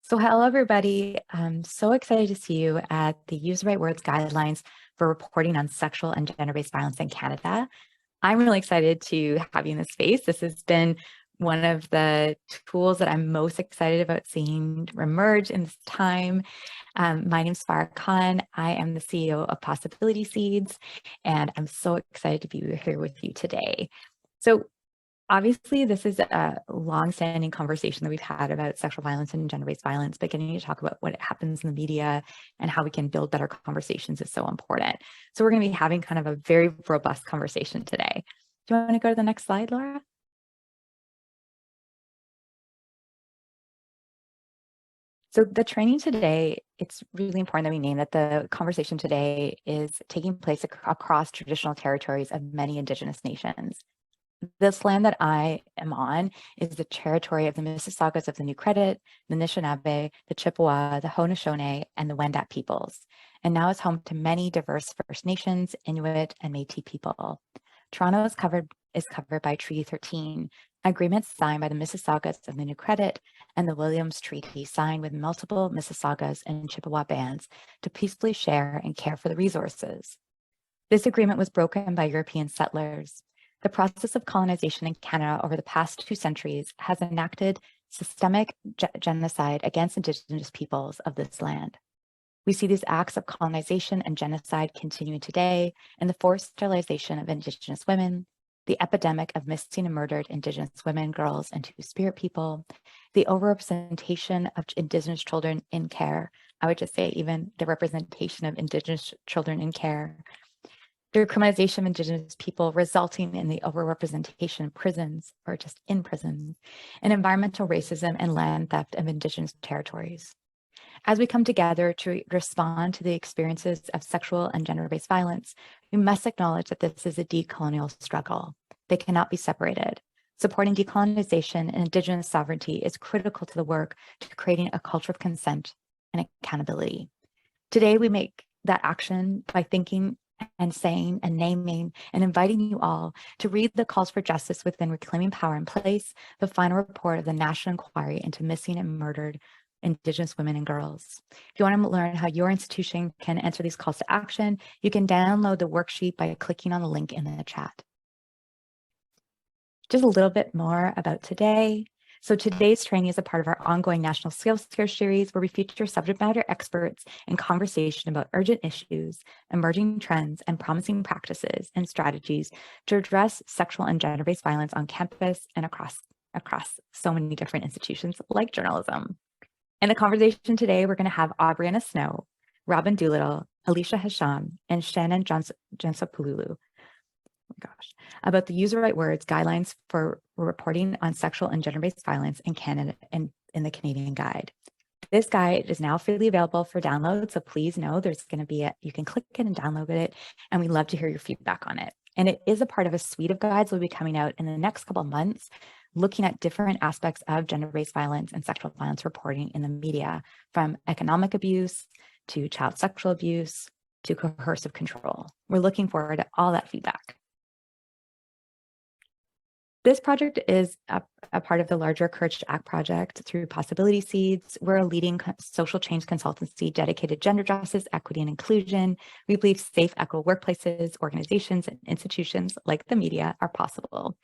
So hello, everybody. I'm so excited to see you at the Use the Right Words guidelines for reporting on sexual and gender-based violence in Canada. I'm really excited to have you in this space. This has been one of the tools that I'm most excited about seeing emerge in this time. My name is Farrah. I am the CEO of Possibility Seeds, and I'm so excited to be here with you today. So obviously, this is a long-standing conversation that we've had about sexual violence and gender-based violence, but getting to talk about what happens in the media and how we can build better conversations is so important. So we're going to be having kind of a very robust conversation today. Do you want to go to the next slide, Laura? So the training today, it's really important that we name that the conversation today is taking place across traditional territories of many Indigenous nations. This land that I am on is the territory of the Mississaugas of the New Credit, the Anishinaabe, the Chippewa, the Haudenosaunee, and the Wendat peoples, and now is home to many diverse First Nations, Inuit, and Métis people. Toronto is covered by Treaty 13, agreements signed by the Mississaugas of the New Credit and the Williams Treaty signed with multiple Mississaugas and Chippewa bands to peacefully share and care for the resources. This agreement was broken by European settlers. The process of colonization in Canada over the past 2 centuries has enacted systemic genocide against Indigenous peoples of this land. We see these acts of colonization and genocide continuing today in the forced sterilization of Indigenous women, the epidemic of missing and murdered Indigenous women, girls, and Two-Spirit people, the overrepresentation of Indigenous children in care. I would just say even the representation of Indigenous children in care, the criminalization of Indigenous people resulting in the overrepresentation in prisons or just in prisons, and environmental racism and land theft of Indigenous territories. As we come together to respond to the experiences of sexual and gender-based violence, we must acknowledge that this is a decolonial struggle. They cannot be separated. Supporting decolonization and Indigenous sovereignty is critical to the work to creating a culture of consent and accountability. Today, we make that action by thinking and saying and naming and inviting you all to read the calls for justice within Reclaiming Power in Place, the final report of the National Inquiry into Missing and Murdered Indigenous Women and Girls. If you want to learn how your institution can answer these calls to action, you can download the worksheet by clicking on the link in the chat. Just a little bit more about today. So today's training is a part of our ongoing National Skills series where we feature subject matter experts in conversation about urgent issues, emerging trends, and promising practices and strategies to address sexual and gender-based violence on campus and across so many different institutions like journalism. In the conversation today, we're going to have Aubrianna, Robyn Doolittle, Alyshah Hasham, and Shannon Giannitsopoulou. Oh my gosh, about the Use the Right Words guidelines for reporting on sexual and gender-based violence in Canada and in the Canadian Guide. This guide is now freely available for download, so please know there's going to be you can click it and download it, and we'd love to hear your feedback on it. And it is a part of a suite of guides that will be coming out in the next couple of months, looking at different aspects of gender-based violence and sexual violence reporting in the media, from economic abuse to child sexual abuse to coercive control. We're looking forward to all that feedback. This project is a part of the larger Courage to Act project through Possibility Seeds. We're a leading social change consultancy dedicated to gender justice, equity, and inclusion. We believe safe, equitable workplaces, organizations, and institutions like the media are possible.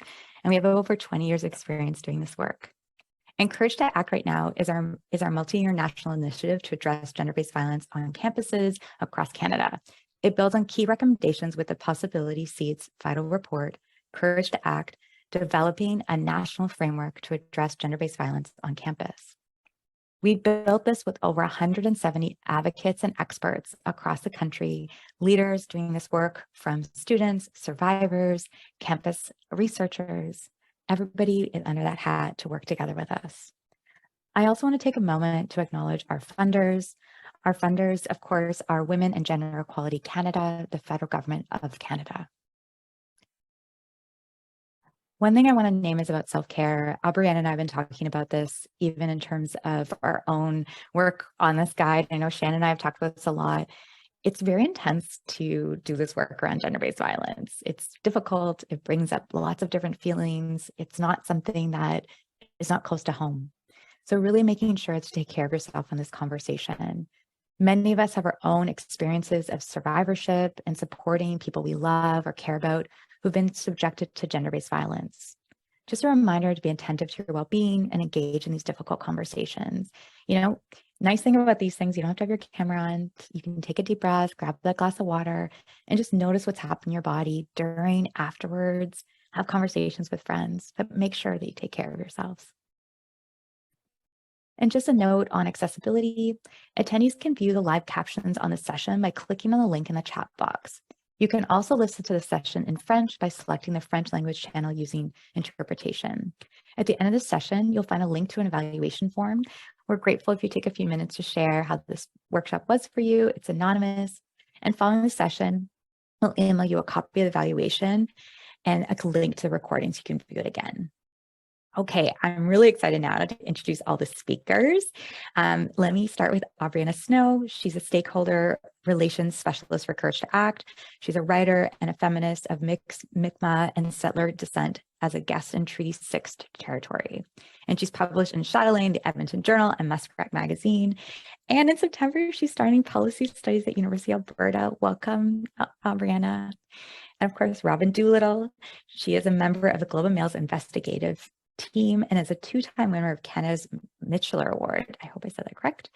And we have over 20 years of experience doing this work. And Courage to Act right now is our multi-year national initiative to address gender-based violence on campuses across Canada. It builds on key recommendations with the Possibility Seeds final report, Courage to Act, developing a national framework to address gender-based violence on campus. We built this with over 170 advocates and experts across the country, leaders doing this work from students, survivors, campus researchers. Everybody is under that hat to work together with us. I also want to take a moment to acknowledge our funders. Our funders, of course, are Women and Gender Equality Canada, the federal government of Canada. One thing I want to name is about self-care. Aubrianna and I have been talking about this even in terms of our own work on this guide. I know Shannon and I have talked about this a lot. It's very intense to do this work around gender-based violence. It's difficult. It brings up lots of different feelings. It's not something that is not close to home. So really making sure to take care of yourself in this conversation. Many of us have our own experiences of survivorship and supporting people we love or care about who've been subjected to gender-based violence. Just a reminder to be attentive to your well-being and engage in these difficult conversations. Nice thing about these things, you don't have to have your camera on. You can take a deep breath, grab that glass of water, and just notice what's happening in your body during, afterwards, have conversations with friends, but make sure that you take care of yourselves. And just a note on accessibility, attendees can view the live captions on the session by clicking on the link in the chat box. You can also listen to the session in French by selecting the French language channel using interpretation. At the end of the session, you'll find a link to an evaluation form. We're grateful if you take a few minutes to share how this workshop was for you. It's anonymous. And following the session, we'll email you a copy of the evaluation and a link to the recording so you can view it again. Okay, I'm really excited now to introduce all the speakers. Let me start with Aubrianna Snow. She's a stakeholder relations specialist for Courage to Act. She's a writer and a feminist of mixed Mi'kmaq and settler descent as a guest in Treaty 6 territory. And she's published in Chatelaine, the Edmonton Journal, and Muskrat Magazine. And in September, she's starting policy studies at University of Alberta. Welcome, Aubrianna. And of course, Robyn Doolittle. She is a member of the Global Males Investigative Team and is a two-time winner of Canada's Mitchell Award. I hope I said that correct.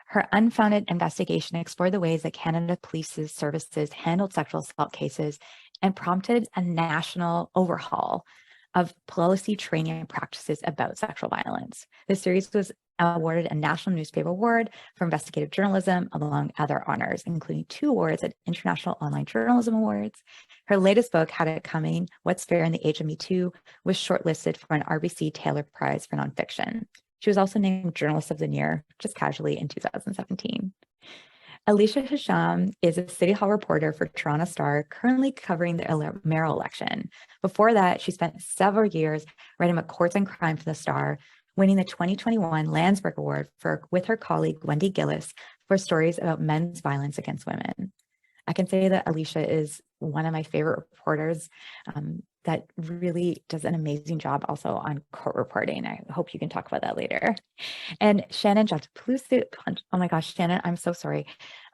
Her unfounded investigation explored the ways that Canada Police Services handled sexual assault cases and prompted a national overhaul of policy training and practices about sexual violence. The series was awarded a National Newspaper Award for Investigative Journalism, among other honors, including 2 awards at International Online Journalism Awards. Her latest book, Had It Coming, What's Fair in the Age of Me Too, was shortlisted for an RBC Taylor Prize for Nonfiction. She was also named Journalist of the Year, just casually, in 2017. Alyshah Hasham is a City Hall reporter for Toronto Star, currently covering the mayoral election. Before that, she spent several years writing about courts and crime for the Star, winning the 2021 Landsberg Award with her colleague Wendy Gillis for stories about men's violence against women. I can say that Alyshah is one of my favorite reporters that really does an amazing job also on court reporting. I hope you can talk about that later. And Shannon Giannitsopoulou, oh my gosh, Shannon, I'm so sorry.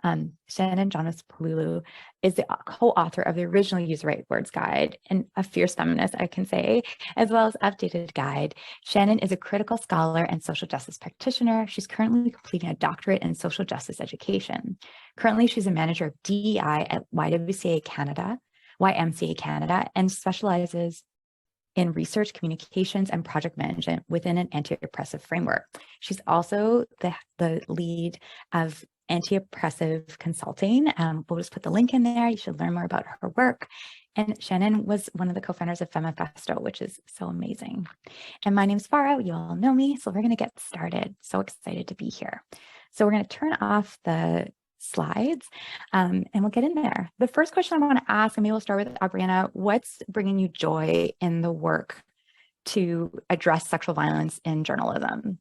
Shannon Giannitsopoulou is the co-author of the original Use the Right Words Guide and a fierce feminist, I can say, as well as updated guide. Shannon is a critical scholar and social justice practitioner. She's currently completing a doctorate in social justice education. Currently, she's a manager of DEI at YMCA Canada, and specializes in research, communications, and project management within an anti-oppressive framework. She's also the lead of anti-oppressive consulting. We'll just put the link in there. You should learn more about her work. And Shannon was one of the co-founders of Femifesto, which is so amazing. And my name's Farrah. You all know me, so we're going to get started. So excited to be here. So we're going to turn off the slides and we'll get in there. The first question I want to ask, and maybe we'll start with Aubrianna, what's bringing you joy in the work to address sexual violence in journalism?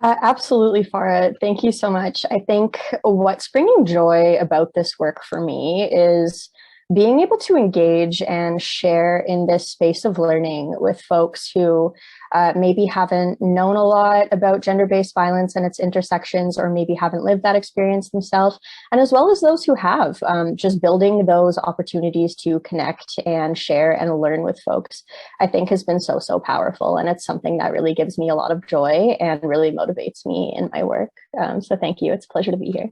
Absolutely, Farrah. Thank you so much. I think what's bringing joy about this work for me is being able to engage and share in this space of learning with folks who maybe haven't known a lot about gender-based violence and its intersections, or maybe haven't lived that experience themselves, and as well as those who have, just building those opportunities to connect and share and learn with folks, I think has been so, so powerful. And it's something that really gives me a lot of joy and really motivates me in my work. So thank you. It's a pleasure to be here.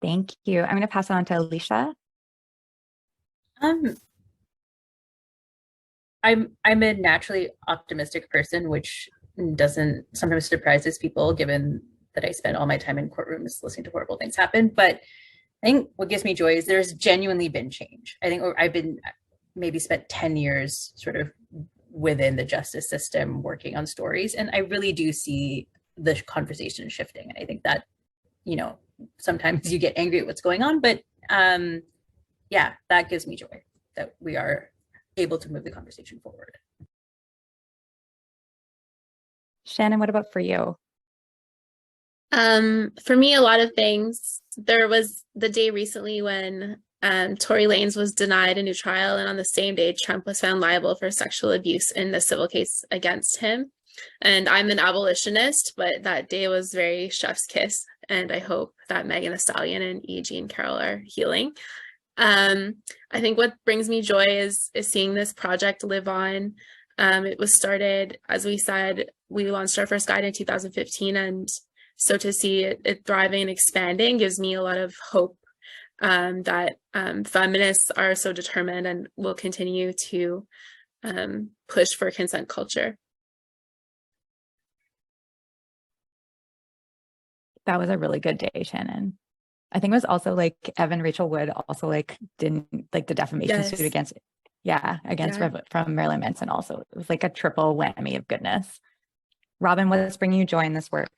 Thank you. I'm going to pass it on to Alyshah. I'm a naturally optimistic person, which doesn't sometimes surprises people, given that I spend all my time in courtrooms listening to horrible things happen. But I think what gives me joy is there's genuinely been change. I think I've been maybe spent 10 years sort of within the justice system working on stories, and I really do see the conversation shifting. I think that, sometimes you get angry at what's going on, but yeah, that gives me joy that we are able to move the conversation forward. Shannon, what about for you? For me, a lot of things. There was the day recently when Tory Lanez was denied a new trial, and on the same day, Trump was found liable for sexual abuse in the civil case against him. And I'm an abolitionist, but that day was very chef's kiss, and I hope that Megan Thee Stallion and E. Jean Carroll are healing. I think what brings me joy is seeing this project live on. It was started, as we said, we launched our first guide in 2015, and so to see it thriving and expanding gives me a lot of hope that feminists are so determined and will continue to push for consent culture. That was a really good day, Shannon. I think it was also like Evan Rachel Wood also like didn't like the defamation suit against from Marilyn Manson also. It was like a triple whammy of goodness. Robyn, what's bringing you joy in this work?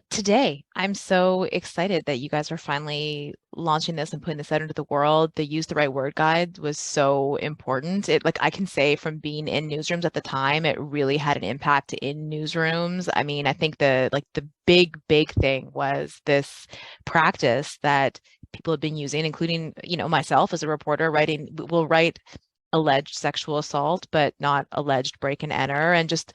Today, I'm so excited that you guys are finally launching this and putting this out into the world. The Use the Right Word guide was so important. It, like, I can say from being in newsrooms at the time, it really had an impact in newsrooms. I mean, I think the big thing was this practice that people have been using, including, you know, myself as a reporter will write alleged sexual assault, but not alleged break and enter, and just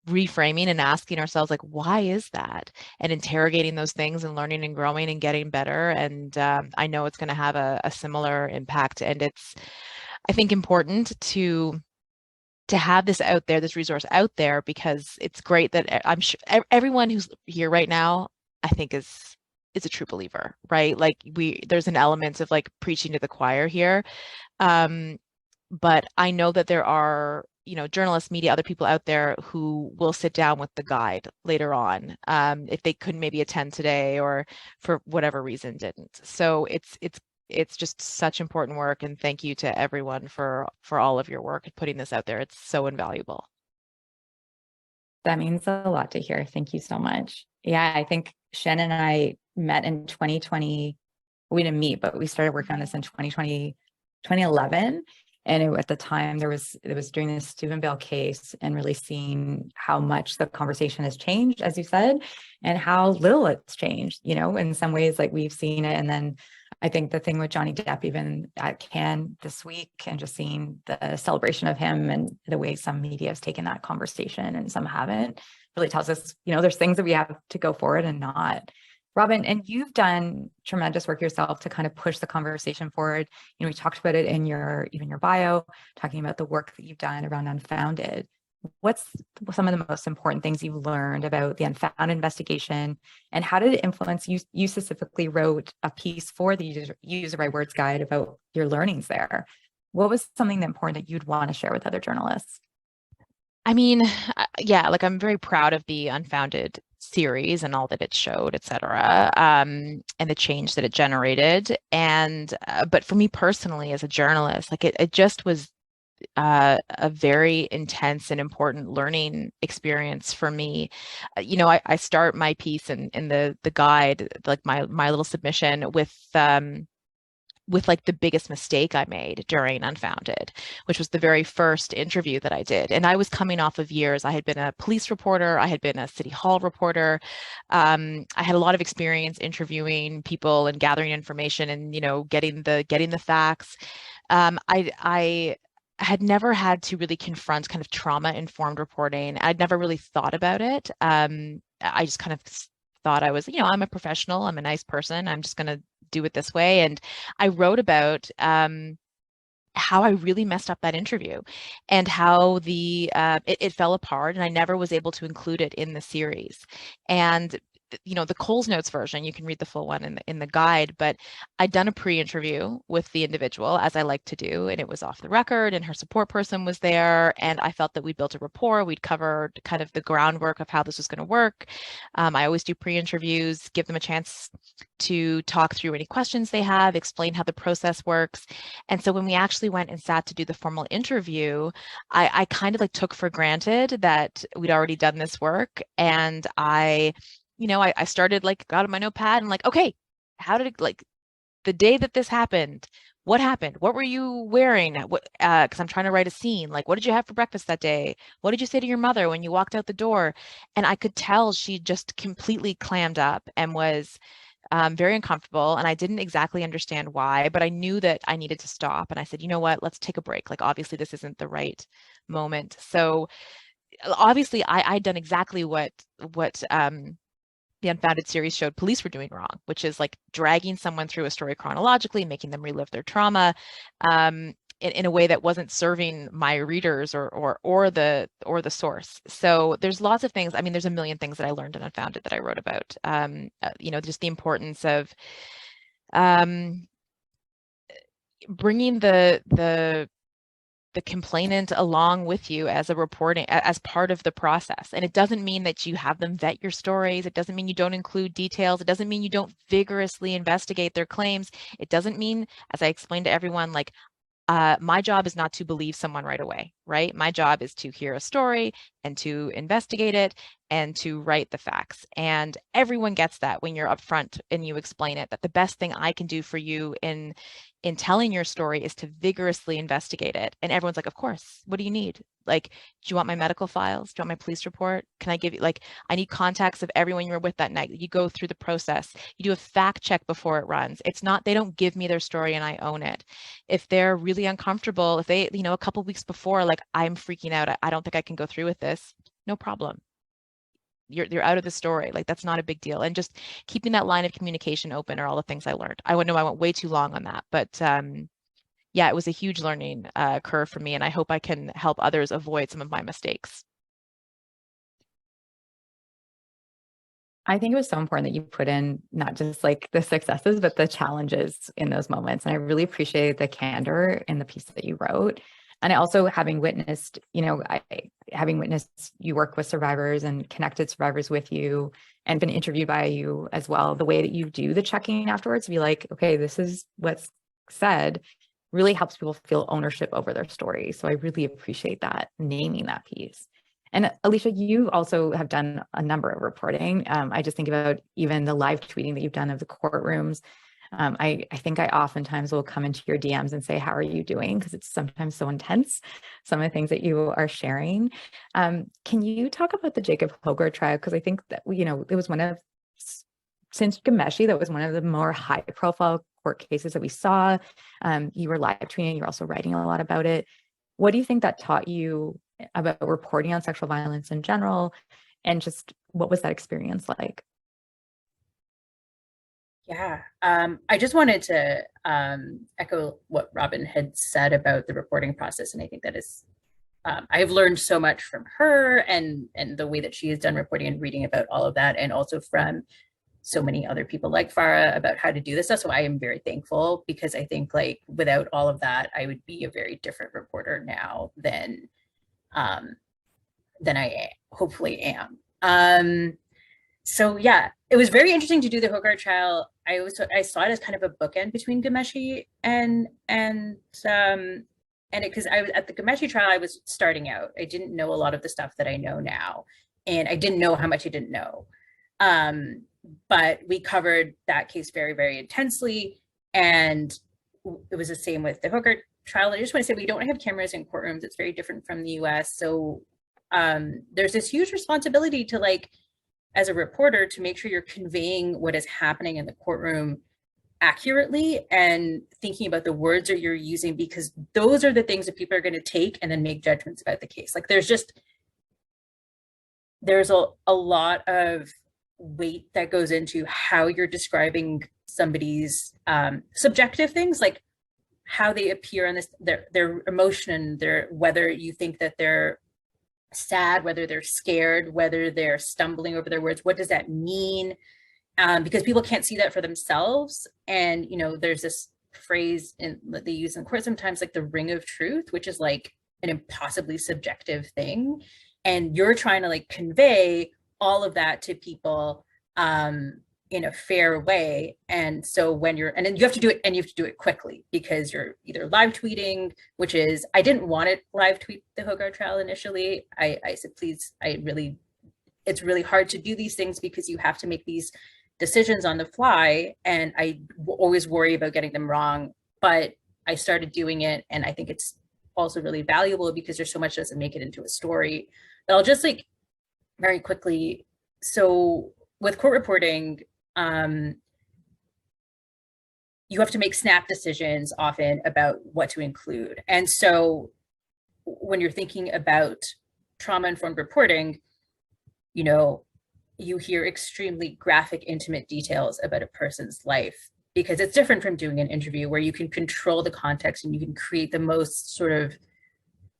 reframing and asking ourselves, like, why is that, and interrogating those things and learning and growing and getting better. And I know it's going to have a similar impact, and it's, I think, important to have this out there, this resource out there, because it's great that I'm sure everyone who's here right now, I think, is a true believer, right? Like, there's an element of like preaching to the choir here, but I know that there are, you know, journalists, media, other people out there who will sit down with the guide later on, if they couldn't maybe attend today or for whatever reason didn't. So it's just such important work, and thank you to everyone for all of your work and putting this out there. It's so invaluable. That means a lot to hear. Thank you so much. Yeah, I think Shannon and I met in 2020. We didn't meet, but we started working on this in 2011. And at the time, it was during the Steubenville case, and really seeing how much the conversation has changed, as you said, and how little it's changed, you know, in some ways, like we've seen it. And then I think the thing with Johnny Depp, even at Cannes this week, and just seeing the celebration of him and the way some media has taken that conversation and some haven't, really tells us, you know, there's things that we have to go forward and not. Robyn, and you've done tremendous work yourself to kind of push the conversation forward. You know, we talked about it in your bio, talking about the work that you've done around Unfounded. What's some of the most important things you've learned about the Unfounded investigation, and how did it influence you? You specifically wrote a piece for the Use the Right Words guide about your learnings there. What was something important that you'd want to share with other journalists? I mean, yeah, like, I'm very proud of the Unfounded series and all that it showed, et cetera, and the change that it generated. And but for me personally, as a journalist, like, it just was a very intense and important learning experience for me. You know, I start my piece in the guide, like my little submission, with like the biggest mistake I made during Unfounded, which was the very first interview that I did. And I was coming off of years. I had been a police reporter. I had been a city hall reporter. I had a lot of experience interviewing people and gathering information and, you know, getting the facts. I had never had to really confront kind of trauma-informed reporting. I'd never really thought about it. I just kind of thought I was, you know, I'm a professional, I'm a nice person, I'm just going to do it this way. And I wrote about how I really messed up that interview, and how it fell apart, and I never was able to include it in the series. And you know, the Coles Notes version, you can read the full one in the guide, but I'd done a pre-interview with the individual, as I like to do, and it was off the record, and her support person was there, and I felt that we'd built a rapport. We'd covered kind of the groundwork of how this was going to work. I always do pre-interviews, give them a chance to talk through any questions they have, explain how the process works. And so when we actually went and sat to do the formal interview, I kind of like took for granted that we'd already done this work, and I started, like, got on my notepad and like, okay, how did it, like, the day that this happened, what happened? What were you wearing? What, because I'm trying to write a scene. Like, what did you have for breakfast that day? What did you say to your mother when you walked out the door? And I could tell she just completely clammed up and was very uncomfortable, and I didn't exactly understand why, but I knew that I needed to stop. And I said, you know what, let's take a break. Like, obviously this isn't the right moment. So obviously I'd done exactly what the Unfounded series showed police were doing wrong, which is like dragging someone through a story chronologically, making them relive their trauma, in a way that wasn't serving my readers or the source. So there's lots of things. I mean, there's a million things that I learned in Unfounded that I wrote about. Just the importance of bringing the complainant along with you as part of the process. And it doesn't mean that you have them vet your stories. It doesn't mean you don't include details. It doesn't mean you don't vigorously investigate their claims. It doesn't mean, as I explained to everyone, like, my job is not to believe someone right away, right? My job is to hear a story and to investigate it and to write the facts. And everyone gets that when you're upfront and you explain it, that the best thing I can do for you in telling your story is to vigorously investigate it. And everyone's like, of course, what do you need? Like, do you want my medical files? Do you want my police report? Can I give you, like, I need contacts of everyone you were with that night. You go through the process. You do a fact check before it runs. It's not, they don't give me their story and I own it. If they're really uncomfortable, if they, a couple weeks before, like, I'm freaking out, I don't think I can go through with this, no problem. You're out of the story. Like, that's not a big deal. And just keeping that line of communication open are all the things I learned. I know I went way too long on that, but yeah, it was a huge learning curve for me, and I hope I can help others avoid some of my mistakes. I think it was so important that you put in not just like the successes, but the challenges in those moments. And I really appreciate the candor in the piece that you wrote. And I also, having witnessed, having witnessed you work with survivors and connected survivors with you and been interviewed by you as well, the way that you do the checking afterwards, to be like, okay, this is what's said, really helps people feel ownership over their story. So I really appreciate that, naming that piece. And Alyshah, you also have done a number of reporting. I just think about even the live tweeting that you've done of the courtrooms. I think I oftentimes will come into your DMs and say, how are you doing? Because it's sometimes so intense, some of the things that you are sharing. Can you talk about the Jacob Hogarth trial? Because I think that, it was since Ghomeshi, that was one of the more high profile court cases that we saw. You were live tweeting, you're also writing a lot about it. What do you think that taught you about reporting on sexual violence in general? And just what was that experience like? Yeah, I just wanted to echo what Robyn had said about the reporting process. And I think that is, I've learned so much from her and the way that she has done reporting and reading about all of that, and also from so many other people like Farrah about how to do this stuff. So I am very thankful, because I think, like, without all of that, I would be a very different reporter now than I hopefully am. So yeah, it was very interesting to do the Hogarth trial. I saw it as kind of a bookend between Ghomeshi and it, because I was at the Ghomeshi trial, I was starting out. I didn't know a lot of the stuff that I know now, and I didn't know how much I didn't know. But we covered that case very, very intensely, and it was the same with the Hogarth trial. I just want to say, we don't have cameras in courtrooms. It's very different from the US. So there's this huge responsibility to, like, as a reporter, to make sure you're conveying what is happening in the courtroom accurately and thinking about the words that you're using, because those are the things that people are going to take and then make judgments about the case. Like, there's a lot of weight that goes into how you're describing somebody's subjective things, like how they appear in this, their emotion, whether you think that they're sad, whether they're scared, whether they're stumbling over their words. What does that mean? Because people can't see that for themselves. And, there's this phrase that they use in court sometimes, like the ring of truth, which is like an impossibly subjective thing. And you're trying to, like, convey all of that to people in a fair way. And so and then you have to do it, and you have to do it quickly, because you're either live tweeting, which is, I didn't want to live tweet the Hogarth trial initially. I said, please, it's really hard to do these things because you have to make these decisions on the fly. And I always worry about getting them wrong, but I started doing it. And I think it's also really valuable because there's so much that doesn't make it into a story. But I'll just, like, very quickly. So with court reporting, you have to make snap decisions often about what to include. And so when you're thinking about trauma-informed reporting, you know, you hear extremely graphic, intimate details about a person's life, because it's different from doing an interview where you can control the context and you can create the most sort of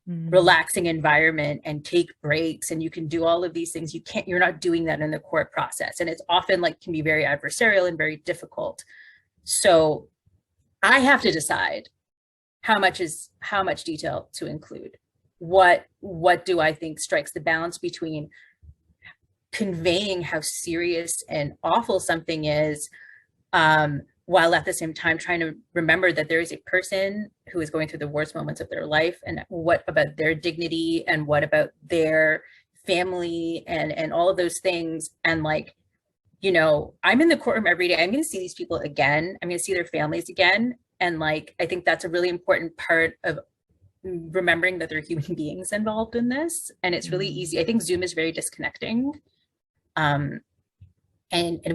relaxing environment and take breaks, and you can do all of these things. You're not doing that in the court process, and it's often like can be very adversarial and very difficult. So I have to decide how much detail to include. What do I think strikes the balance between conveying how serious and awful something is, while at the same time trying to remember that there is a person who is going through the worst moments of their life, and what about their dignity, and what about their family, and all of those things. And like, you know, I'm in the courtroom every day. I'm going to see these people again. I'm going to see their families again. And like, I think that's a really important part of remembering that there are human beings involved in this. And it's really easy. I think Zoom is very disconnecting. And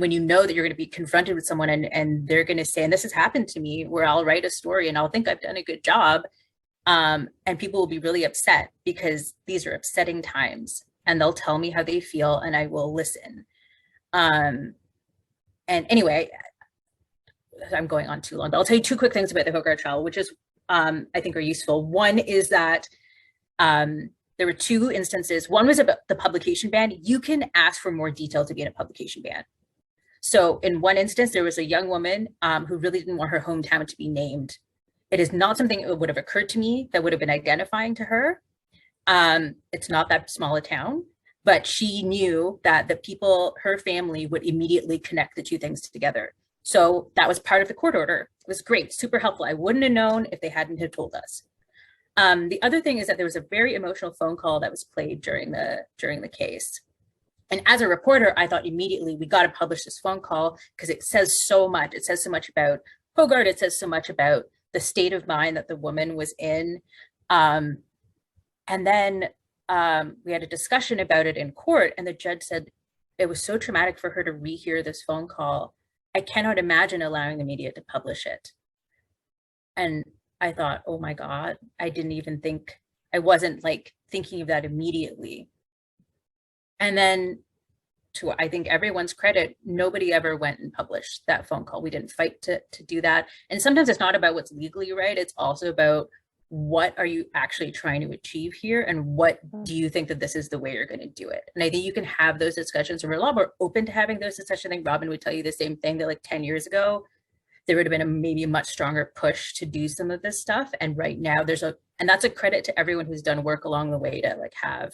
when you know that you're going to be confronted with someone and they're going to say, and this has happened to me, where I'll write a story and I'll think I've done a good job. And people will be really upset because these are upsetting times, and they'll tell me how they feel and I will listen. And anyway, I'm going on too long, but I'll tell you two quick things about the Hogarth trial, which is, I think are useful. One is that, there were two instances. One was about the publication ban. You can ask for more detail to be in a publication ban. So in one instance, there was a young woman who really didn't want her hometown to be named. It is not something that would have occurred to me that would have been identifying to her. It's not that small a town, but she knew that the people, her family, would immediately connect the two things together. So that was part of the court order. It was great, super helpful. I wouldn't have known if they hadn't have told us. The other thing is that there was a very emotional phone call that was played during the case. And as a reporter, I thought immediately, we got to publish this phone call because it says so much. It says so much about Hogarth. It says so much about the state of mind that the woman was in. And then we had a discussion about it in court, and the judge said it was so traumatic for her to rehear this phone call. I cannot imagine allowing the media to publish it. And I thought, oh my God, I didn't even think, I wasn't like thinking of that immediately. And then to, I think everyone's credit, nobody ever went and published that phone call. We didn't fight to do that. And sometimes it's not about what's legally right. It's also about what are you actually trying to achieve here? And what do you think that this is the way you're going to do it? And I think you can have those discussions, and we're a lot more open to having those discussions. I think Robyn would tell you the same thing, that like 10 years ago, there would have been maybe a much stronger push to do some of this stuff. And right now and that's a credit to everyone who's done work along the way to like have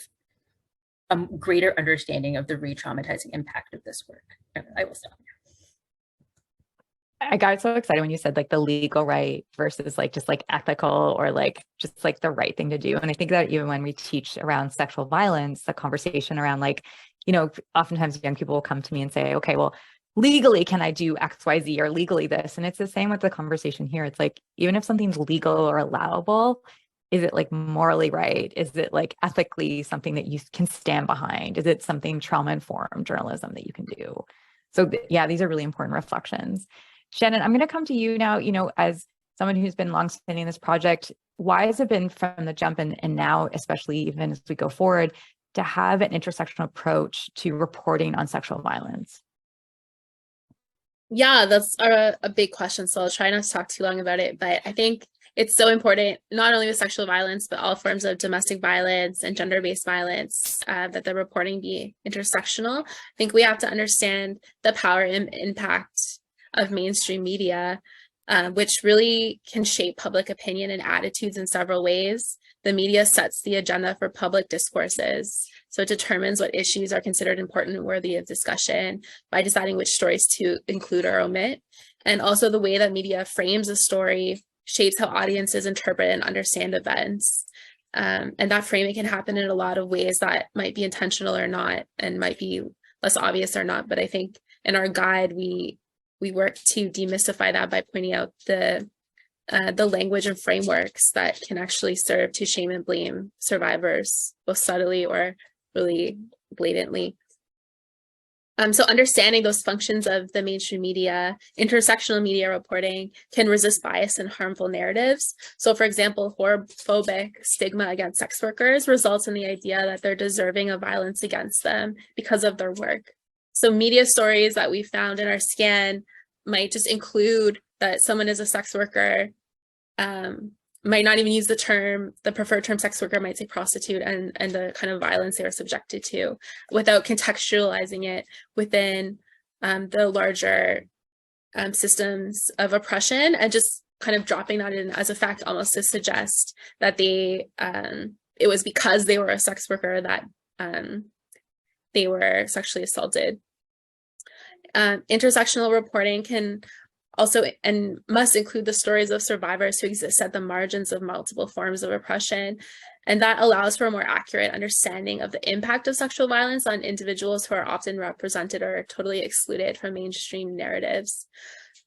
a greater understanding of the re-traumatizing impact of this work. I will stop here. I got so excited when you said like the legal right versus like just like ethical, or like just like the right thing to do. And I think that even when we teach around sexual violence, the conversation around like, you know, oftentimes young people will come to me and say, okay, well, legally, can I do X, Y, Z, or legally this? And it's the same with the conversation here. It's like, even if something's legal or allowable, is it like morally right? Is it like ethically something that you can stand behind? Is it something trauma-informed journalism that you can do? So yeah, these are really important reflections. Shannon, I'm going to come to you now, you know, as someone who's been longstanding in this project, why has it been from the jump and now, especially even as we go forward, to have an intersectional approach to reporting on sexual violence? Yeah, that's a big question. So I'll try not to talk too long about it, but I think it's so important, not only with sexual violence, but all forms of domestic violence and gender-based violence, that the reporting be intersectional. I think we have to understand the power and impact of mainstream media, which really can shape public opinion and attitudes in several ways. The media sets the agenda for public discourses. So it determines what issues are considered important and worthy of discussion by deciding which stories to include or omit. And also the way that media frames a story shapes how audiences interpret and understand events. And that framing can happen in a lot of ways that might be intentional or not, and might be less obvious or not. But I think in our guide, we work to demystify that by pointing out the language and frameworks that can actually serve to shame and blame survivors, both subtly or really blatantly. So understanding those functions of the mainstream media, intersectional media reporting can resist bias and harmful narratives. So for example, horophobic stigma against sex workers results in the idea that they're deserving of violence against them because of their work. So media stories that we found in our scan might just include that someone is a sex worker, might not even use the preferred term sex worker, might say prostitute, and the kind of violence they were subjected to, without contextualizing it within the larger systems of oppression, and just kind of dropping that in as a fact, almost to suggest that it was because they were a sex worker that they were sexually assaulted. Intersectional reporting can also and must include the stories of survivors who exist at the margins of multiple forms of oppression. And that allows for a more accurate understanding of the impact of sexual violence on individuals who are often represented or totally excluded from mainstream narratives.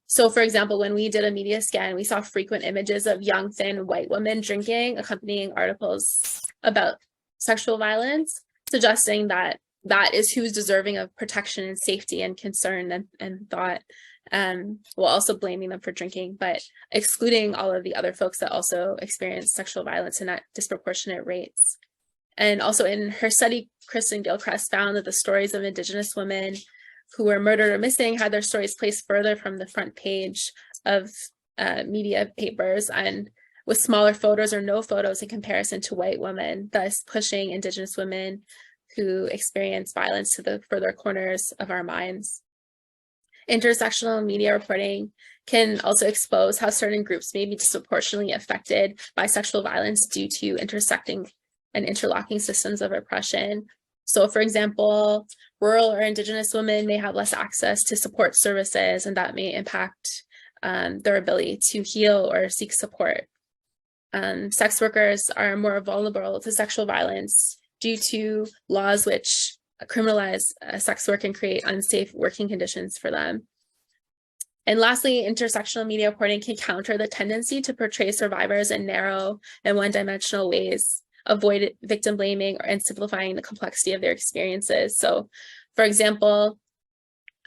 So for example, when we did a media scan, we saw frequent images of young, thin white women drinking, accompanying articles about sexual violence, suggesting that that is who's deserving of protection and safety and concern and thought, while also blaming them for drinking, but excluding all of the other folks that also experience sexual violence in at disproportionate rates. And also in her study, Kristen Gilchrist found that the stories of Indigenous women who were murdered or missing had their stories placed further from the front page of media papers, and with smaller photos or no photos in comparison to white women, thus pushing Indigenous women who experience violence to the further corners of our minds. Intersectional media reporting can also expose how certain groups may be disproportionately affected by sexual violence due to intersecting and interlocking systems of oppression. So for example, rural or Indigenous women may have less access to support services, and that may impact their ability to heal or seek support. Sex workers are more vulnerable to sexual violence due to laws which criminalize sex work and create unsafe working conditions for them. And lastly, intersectional media reporting can counter the tendency to portray survivors in narrow and one-dimensional ways, avoid victim blaming, and simplifying the complexity of their experiences. So, for example,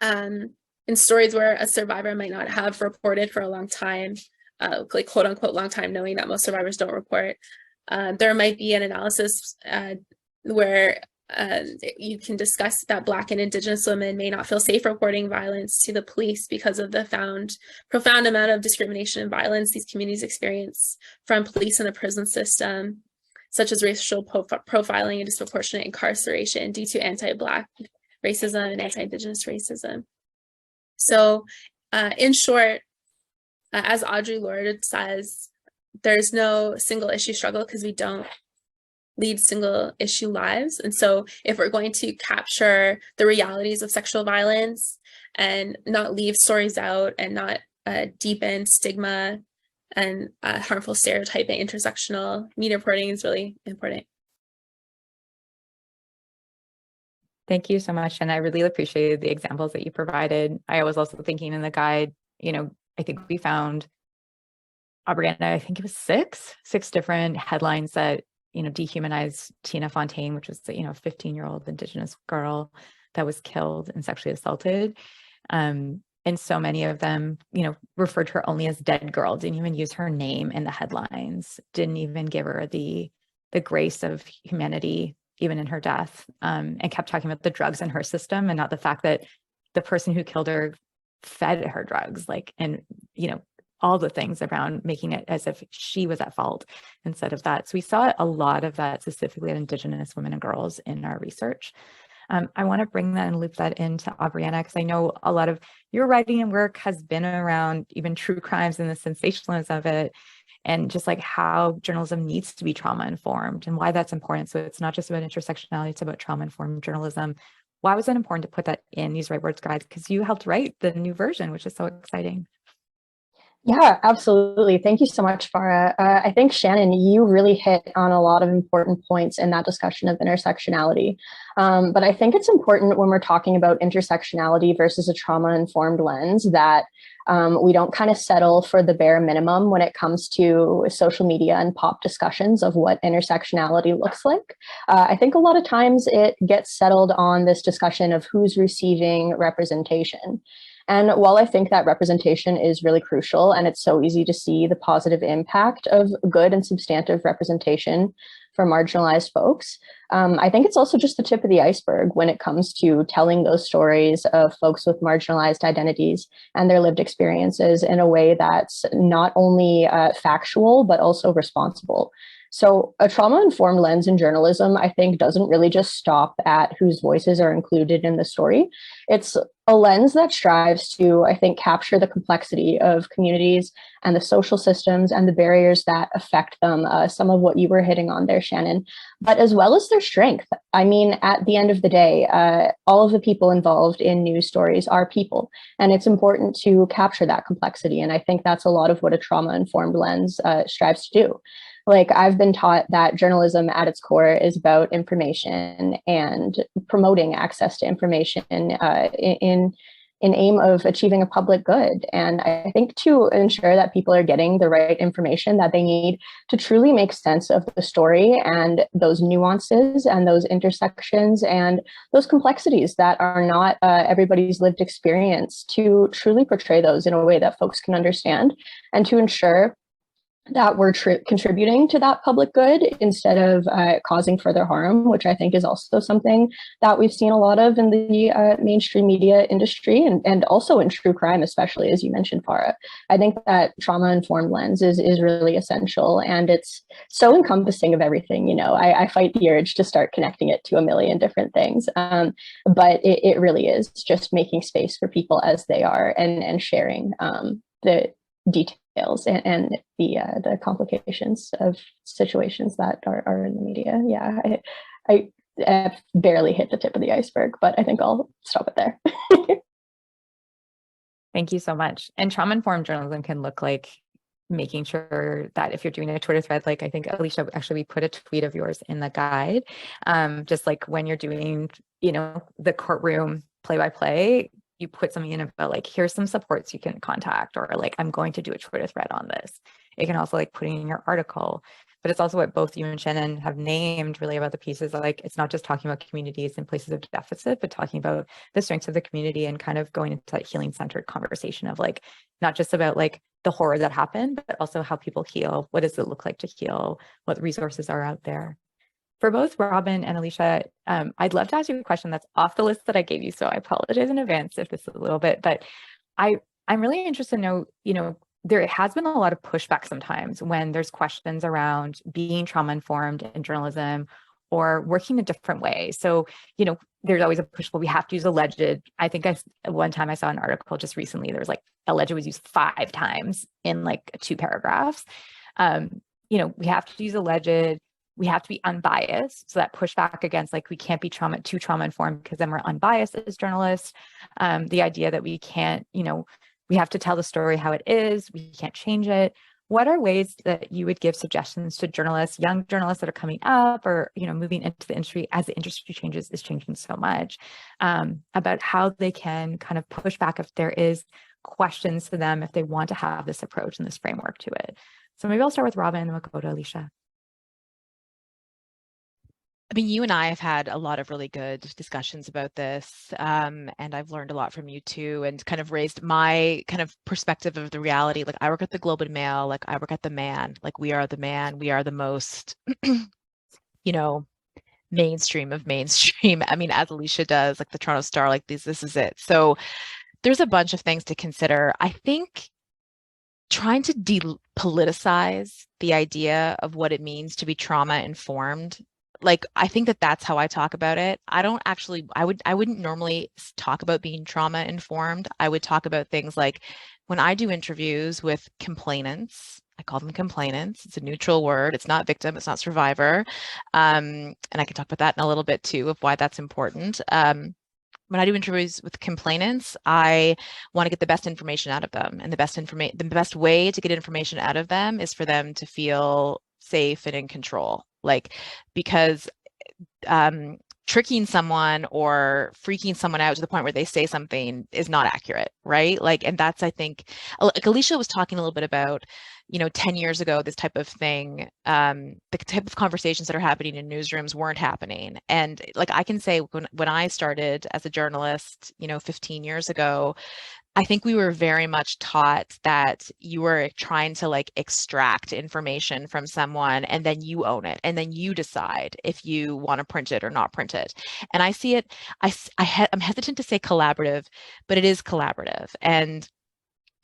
in stories where a survivor might not have reported for a long time, like quote unquote long time, knowing that most survivors don't report, there might be an analysis where you can discuss that Black and Indigenous women may not feel safe reporting violence to the police because of the profound amount of discrimination and violence these communities experience from police and the prison system, such as racial profiling and disproportionate incarceration due to anti-Black racism and anti-Indigenous racism. So in short, as Audre Lorde says, there's no single issue struggle because we don't lead single issue lives. And so if we're going to capture the realities of sexual violence and not leave stories out and not deepen stigma and harmful stereotyping, intersectional media reporting is really important. Thank you so much. And I really appreciated the examples that you provided. I was also thinking in the guide, I think we found Aubrianna, I think it was six different headlines that dehumanized Tina Fontaine, which was, a 15-year-old Indigenous girl that was killed and sexually assaulted. And so many of them, referred to her only as dead girl, didn't even use her name in the headlines, didn't even give her the grace of humanity, even in her death, and kept talking about the drugs in her system and not the fact that the person who killed her fed her drugs, all the things around making it as if she was at fault instead of that. So we saw a lot of that specifically at Indigenous women and girls in our research. I want to bring that and loop that into Aubrianna, because I know a lot of your writing and work has been around even true crimes and the sensationalism of it, and just like how journalism needs to be trauma informed and why that's important. So it's not just about intersectionality, it's about trauma informed journalism. Why was it important to put that in these Right Words guides? Because you helped write the new version, which is so exciting. Yeah, absolutely. Thank you so much, Farrah. I think, Shannon, you really hit on a lot of important points in that discussion of intersectionality. But I think it's important when we're talking about intersectionality versus a trauma-informed lens that We don't kind of settle for the bare minimum when it comes to social media and pop discussions of what intersectionality looks like. I think a lot of times it gets settled on this discussion of who's receiving representation. And while I think that representation is really crucial, and it's so easy to see the positive impact of good and substantive representation for marginalized folks, I think it's also just the tip of the iceberg when it comes to telling those stories of folks with marginalized identities and their lived experiences in a way that's not only factual, but also responsible. So a trauma-informed lens in journalism, I think, doesn't really just stop at whose voices are included in the story. It's a lens that strives to, I think, capture the complexity of communities and the social systems and the barriers that affect them, some of what you were hitting on there, Shannon, but as well as their strength. I mean, at the end of the day, all of the people involved in news stories are people, and it's important to capture that complexity. And I think that's a lot of what a trauma-informed lens strives to do. Like, I've been taught that journalism at its core is about information and promoting access to information in aim of achieving a public good. And I think to ensure that people are getting the right information that they need to truly make sense of the story and those nuances and those intersections and those complexities that are not everybody's lived experience, to truly portray those in a way that folks can understand, and to ensure that we're contributing to that public good instead of causing further harm, which I think is also something that we've seen a lot of in the mainstream media industry, and also in true crime, especially, as you mentioned, Farrah. I think that trauma-informed lens is really essential, and it's so encompassing of everything. You know, I fight the urge to start connecting it to a million different things, but it really is just making space for people as they are, and sharing the details and the complications of situations that are in the media. Yeah, I have barely hit the tip of the iceberg, but I think I'll stop it there. Thank you so much. And trauma-informed journalism can look like making sure that if you're doing a Twitter thread, like I think Alyshah, actually we put a tweet of yours in the guide, just like when you're doing, you know, the courtroom play-by-play, you put something in about like, here's some supports you can contact, or like, I'm going to do a Twitter thread on this. It can also like put in your article, but it's also what both you and Shannon have named really about the pieces. Like, it's not just talking about communities and places of deficit, but talking about the strengths of the community and kind of going into that healing centered conversation of like, not just about like the horror that happened, but also how people heal. What does it look like to heal? What resources are out there? For both Robyn and Alyshah, I'd love to ask you a question that's off the list that I gave you, so I apologize in advance if this is a little bit, but I'm really interested to know, you know, there has been a lot of pushback sometimes when there's questions around being trauma-informed in journalism or working a different way. So, you know, there's always a push, well, we have to use alleged. I think one time I saw an article just recently, there was like alleged was used 5 times in like 2 paragraphs. You know, we have to use alleged. We have to be unbiased. So that pushback against like, we can't be too trauma-informed because then we're unbiased as journalists. The idea that we can't, you know, we have to tell the story how it is, we can't change it. What are ways that you would give suggestions to journalists, young journalists that are coming up or, you know, moving into the industry as the industry is changing so much, about how they can kind of push back if there is questions to them, if they want to have this approach and this framework to it. So maybe I'll start with Robyn and then we'll go to Alyshah. I mean, you and I have had a lot of really good discussions about this, and I've learned a lot from you too, and kind of raised my kind of perspective of the reality. Like, I work at the Globe and Mail, like I work at the Man, like we are the Man, we are the most, you know, mainstream of mainstream. I mean, as Alyshah does, like the Toronto Star, like this is it. So there's a bunch of things to consider. I think trying to depoliticize the idea of what it means to be trauma informed, like, I think that that's how I talk about it. I wouldn't normally talk about being trauma informed. I would talk about things like when I do interviews with complainants, I call them complainants. It's a neutral word. It's not victim, it's not survivor. And I can talk about that in a little bit too, of why that's important. When I do interviews with complainants, I want to get the best information out of them. And the best way to get information out of them is for them to feel safe and in control. Like, because tricking someone or freaking someone out to the point where they say something is not accurate, right? Like, and that's, I think, like Alyshah was talking a little bit about, 10 years ago, this type of thing, the type of conversations that are happening in newsrooms weren't happening. And like, I can say when I started as a journalist, 15 years ago, I think we were very much taught that you were trying to like extract information from someone and then you own it and then you decide if you want to print it or not print it. And I see it, I'm hesitant to say collaborative, but it is collaborative. And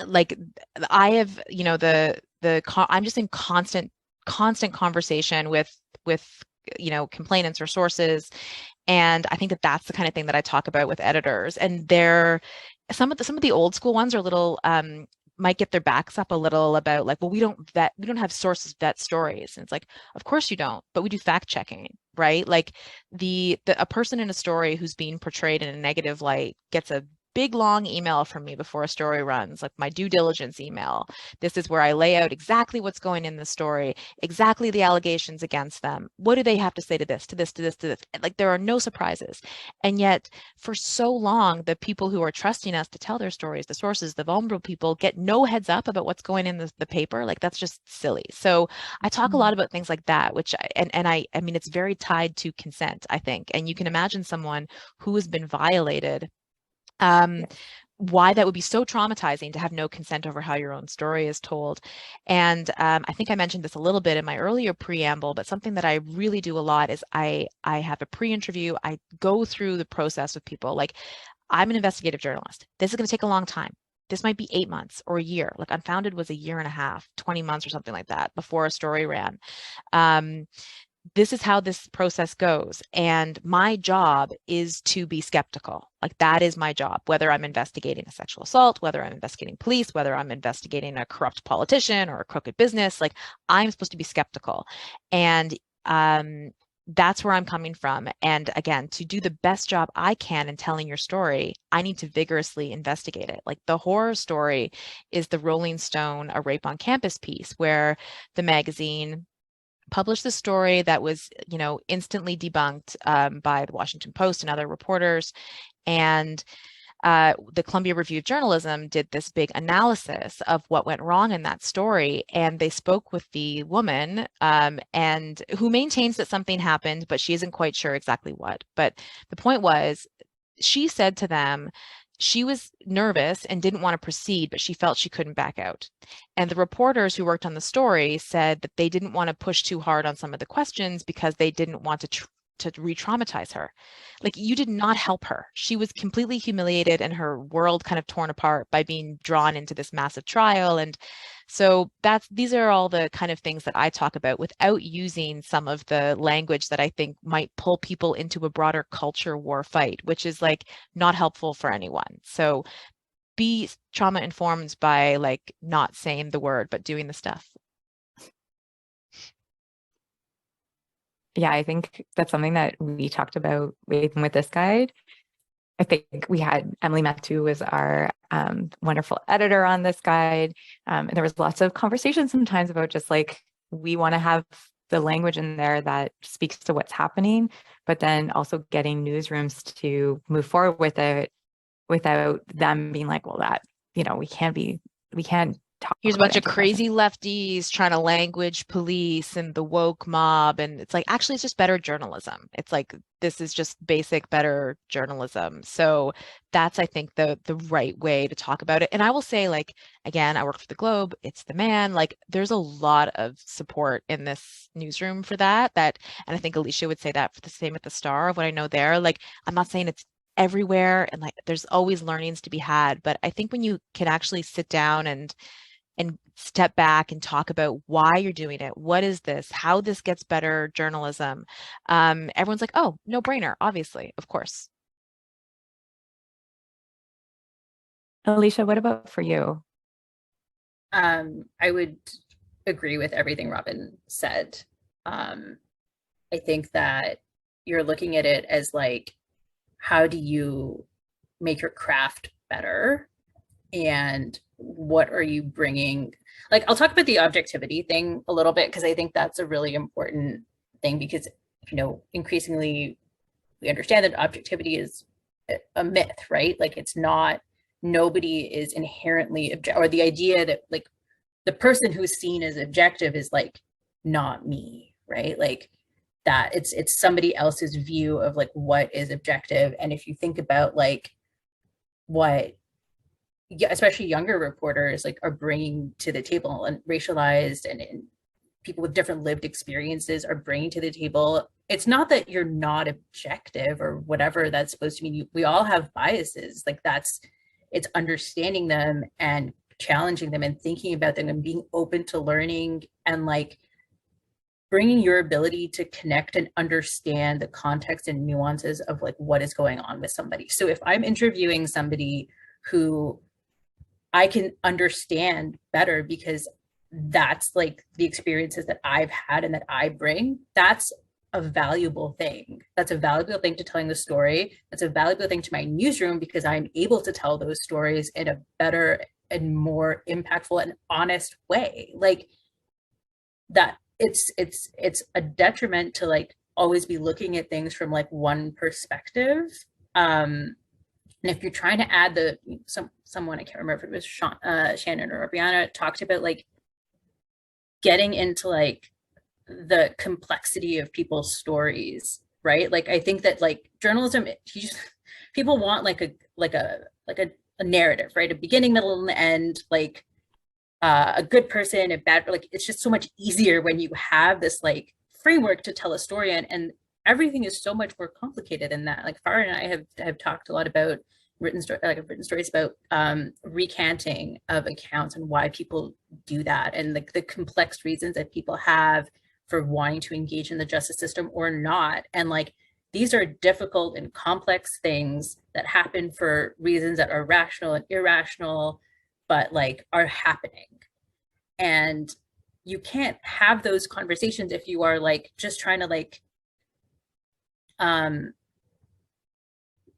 like I have, I'm just in constant conversation with complainants or sources. And I think that that's the kind of thing that I talk about with editors. And some of the old school ones are a little might get their backs up a little about like, well, we don't have sources vet stories. And it's like, of course you don't, but we do fact checking, right? Like a person in a story who's being portrayed in a negative light gets a big long email from me before a story runs, like my due diligence email. This is where I lay out exactly what's going in the story, exactly the allegations against them. What do they have to say to this, to this, to this, to this? Like there are no surprises. And yet for so long, the people who are trusting us to tell their stories, the sources, the vulnerable people, get no heads up about what's going in the paper. Like that's just silly. So I talk a lot about things like that, which I mean, it's very tied to consent, I think. And you can imagine someone who has been violated, why that would be so traumatizing to have no consent over how your own story is told. And I think I mentioned this a little bit in my earlier preamble, but something that I really do a lot is I have a pre-interview. I go through the process with people. Like, I'm an investigative journalist. This is going to take a long time. This might be 8 months or a year. Like Unfounded was a year and a half, 20 months or something like that before a story ran. This is how this process goes. And my job is to be skeptical. Like that is my job, whether I'm investigating a sexual assault, whether I'm investigating police, whether I'm investigating a corrupt politician or a crooked business, like I'm supposed to be skeptical. And that's where I'm coming from. And again, to do the best job I can in telling your story, I need to vigorously investigate it. Like the horror story is the Rolling Stone, A Rape on Campus piece, where the magazine published the story that was, instantly debunked by the Washington Post and other reporters. And the Columbia Review of Journalism did this big analysis of what went wrong in that story. And they spoke with the woman and who maintains that something happened, but she isn't quite sure exactly what. But the point was, she said to them, she was nervous and didn't want to proceed, but she felt she couldn't back out. And the reporters who worked on the story said that they didn't want to push too hard on some of the questions because they didn't want to re-traumatize her. Like, you did not help her. She was completely humiliated and her world kind of torn apart by being drawn into this massive trial. And so these are all the kind of things that I talk about without using some of the language that I think might pull people into a broader culture war fight, which is like not helpful for anyone. So be trauma informed by like not saying the word, but doing the stuff. Yeah, I think that's something that we talked about even with this guide. I think we had Emily Matu was our wonderful editor on this guide. And there was lots of conversation sometimes about just like, we want to have the language in there that speaks to what's happening, but then also getting newsrooms to move forward with it without them being like, well, that, we can't talk. Here's a bunch of crazy lefties trying to language police and the woke mob. And it's like, actually, it's just better journalism. It's like, this is just basic, better journalism. So that's, I think, the right way to talk about it. And I will say, like, again, I work for the Globe. It's the man. Like, there's a lot of support in this newsroom for that. And I think Alyshah would say that for the same at the Star of what I know there. Like, I'm not saying it's everywhere and like there's always learnings to be had, but I think when you can actually sit down and step back and talk about why you're doing it, what is this, how this gets better journalism, everyone's like, oh, no brainer, obviously, of course. Alyshah, what about for you? I would agree with everything Robyn said. I think that you're looking at it as like, how do you make your craft better? And what are you bringing? Like, I'll talk about the objectivity thing a little bit, because I think that's a really important thing, because, increasingly we understand that objectivity is a myth, right? Like it's not, nobody is inherently objective, or the idea that like the person who's seen as objective is like not me, right? Like that it's somebody else's view of like what is objective. And if you think about like what especially younger reporters like are bringing to the table, and racialized and people with different lived experiences are bringing to the table, it's not that you're not objective or whatever that's supposed to mean. We all have biases. Like it's understanding them and challenging them and thinking about them and being open to learning, and like bringing your ability to connect and understand the context and nuances of like what is going on with somebody. So if I'm interviewing somebody who I can understand better because that's like the experiences that I've had and that I bring, that's a valuable thing. That's a valuable thing to telling the story. That's a valuable thing to my newsroom because I'm able to tell those stories in a better and more impactful and honest way. Like that it's a detriment to like always be looking at things from like one perspective. And if you're trying to add someone, I can't remember if it was Shannon or Aubrianna, talked about like getting into like the complexity of people's stories, right? Like I think that like journalism, people want like a narrative, right? A beginning, middle, and end, like a good person, a bad, like it's just so much easier when you have this like framework to tell a story in, and everything is so much more complicated than that. Like Farrah and I have talked a lot about written stories about recanting of accounts and why people do that, and like the complex reasons that people have for wanting to engage in the justice system or not. And like these are difficult and complex things that happen for reasons that are rational and irrational, but like are happening. And you can't have those conversations if you are like just trying to like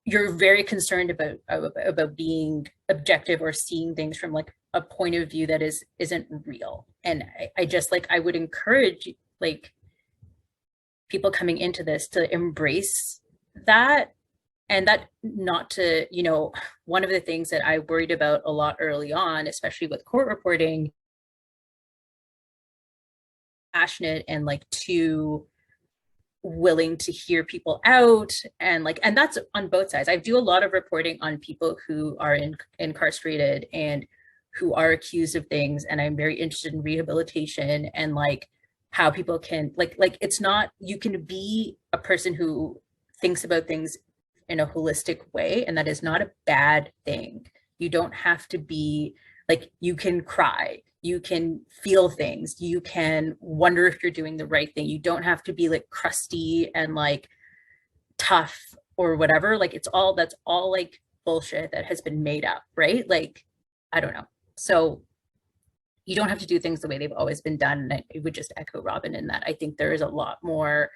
you're very concerned about being objective or seeing things from like a point of view that isn't real. And I just like I would encourage like people coming into this to embrace that, and that not to, you know, one of the things that I worried about a lot early on, especially with court reporting, passionate and like too willing to hear people out, and like, and that's on both sides. I do a lot of reporting on people who are incarcerated and who are accused of things, and I'm very interested in rehabilitation and like how people can like it's not, you can be a person who thinks about things in a holistic way, and that is not a bad thing. You don't have to be like, you can cry, you can feel things, you can wonder if you're doing the right thing. You don't have to be like crusty and like tough or whatever. Like it's all, that's all like bullshit that has been made up, right? Like I don't know. So you don't have to do things the way they've always been done. And I would just echo Robyn in that I think there is a lot more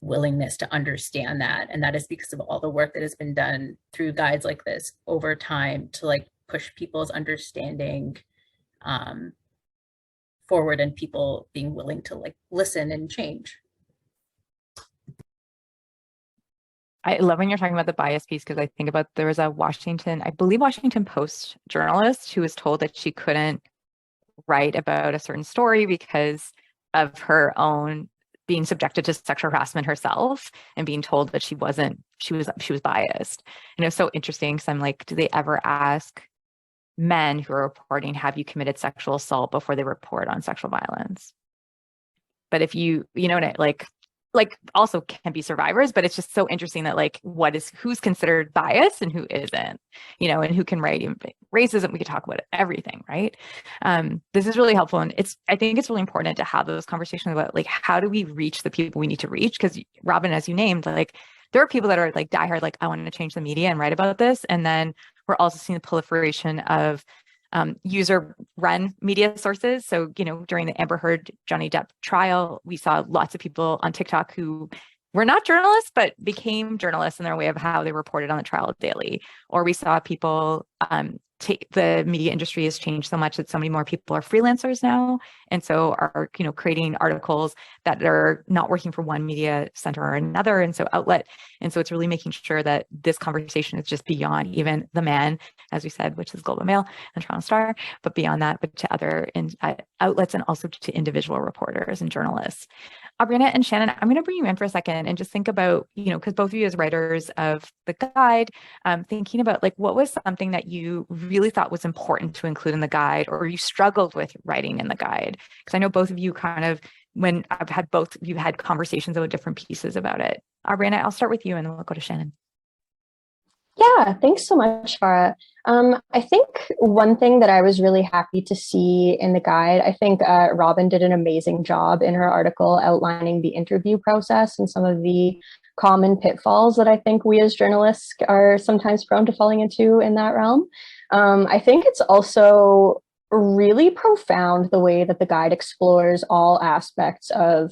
willingness to understand that, and that is because of all the work that has been done through guides like this over time to like push people's understanding forward, and people being willing to like listen and change. I love when you're talking about the bias piece, because I think about, there was a I believe Washington Post journalist who was told that she couldn't write about a certain story because of her own being subjected to sexual harassment herself, and being told that she was biased. And it was so interesting, because I'm like, do they ever ask men who are reporting, have you committed sexual assault, before they report on sexual violence? But if you know what I like also can be survivors, but it's just so interesting that like who's considered biased and who isn't, you know, and who can write racism. We could talk about everything, right? This is really helpful, and I think it's really important to have those conversations about like, how do we reach the people we need to reach? Because Robyn, as you named, like there are people that are like diehard, like I want to change the media and write about this, and then we're also seeing the proliferation of user-run media sources. So, you know, during the Amber Heard Johnny Depp trial, we saw lots of people on TikTok who were not journalists, but became journalists in their way of how they reported on the trial daily. Or we saw people the media industry has changed so much that so many more people are freelancers now, and so are creating articles that are not working for one media center or another, and so outlet. And so it's really making sure that this conversation is just beyond even the man, as we said, which is Global Mail and Toronto Star, but beyond that, but to other outlets and also to individual reporters and journalists. Aubrianna and Shannon, I'm going to bring you in for a second and just think about, because both of you as writers of the guide, thinking about like what was something that you really thought was important to include in the guide, or you struggled with writing in the guide? Because I know both of you when I've had both of you had conversations about different pieces about it. Aubrianna, I'll start with you and then we'll go to Shannon. Yeah, thanks so much, Farrah. I think one thing that I was really happy to see in the guide, I think Robyn did an amazing job in her article outlining the interview process and some of the common pitfalls that I think we as journalists are sometimes prone to falling into in that realm. I think it's also really profound the way that the guide explores all aspects of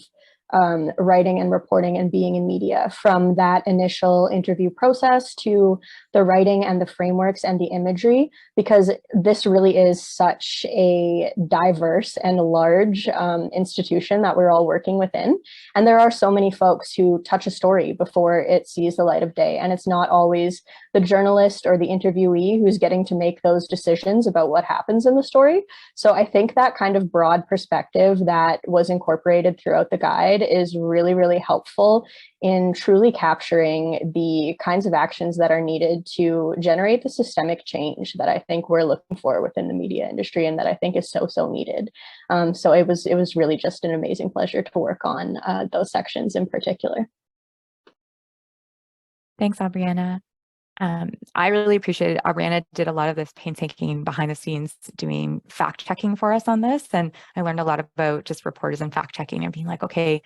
writing and reporting and being in media, from that initial interview process to the writing and the frameworks and the imagery, because this really is such a diverse and large institution that we're all working within. And there are so many folks who touch a story before it sees the light of day. And it's not always the journalist or the interviewee who's getting to make those decisions about what happens in the story. So I think that kind of broad perspective that was incorporated throughout the guide is really, really helpful in truly capturing the kinds of actions that are needed to generate the systemic change that I think we're looking for within the media industry, and that I think is so needed. So it was really just an amazing pleasure to work on those sections in particular. Thanks, Aubrianna. I really appreciated Aubrianna did a lot of this painstaking behind the scenes doing fact checking for us on this. And I learned a lot about just reporters and fact checking and being like, okay,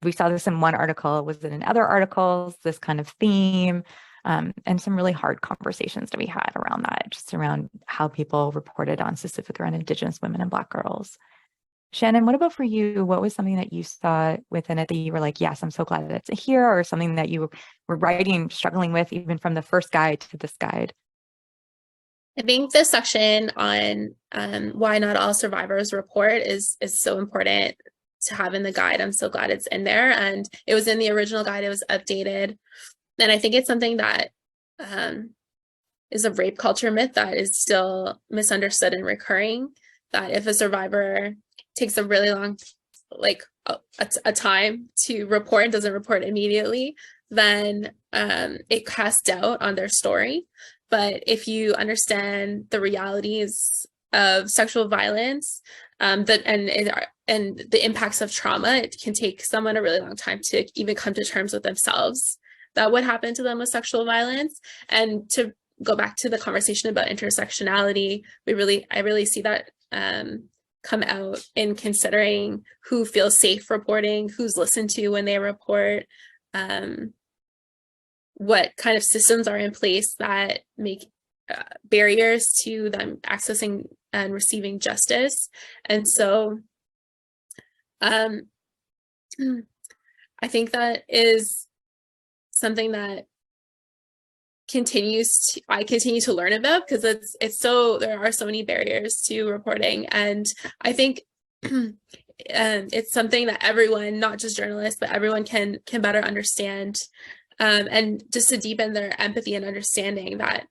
we saw this in one article, was it in other articles, this kind of theme, and some really hard conversations that we had around that, just around how people reported on specific around Indigenous women and Black girls. Shannon, what about for you? What was something that you saw within it that you were like, yes, I'm so glad that it's here, or something that you were writing, struggling with, even from the first guide to this guide? I think this section on why not all survivors report is so important to have in the guide. I'm so glad it's in there, and it was in the original guide. It was updated, and I think it's something that is a rape culture myth that is still misunderstood and recurring. That if a survivor takes a really long, like a time to report and doesn't report immediately, then it casts doubt on their story. But if you understand the realities of sexual violence, and the impacts of trauma, it can take someone a really long time to even come to terms with themselves that what happened to them with sexual violence. And to go back to the conversation about intersectionality, I really see that come out in considering who feels safe reporting, who's listened to when they report, what kind of systems are in place that make barriers to them accessing and receiving justice. And so I think that is something that I continue to learn about, because there are so many barriers to reporting. And I think it's something that everyone, not just journalists, but everyone can better understand, and just to deepen their empathy and understanding that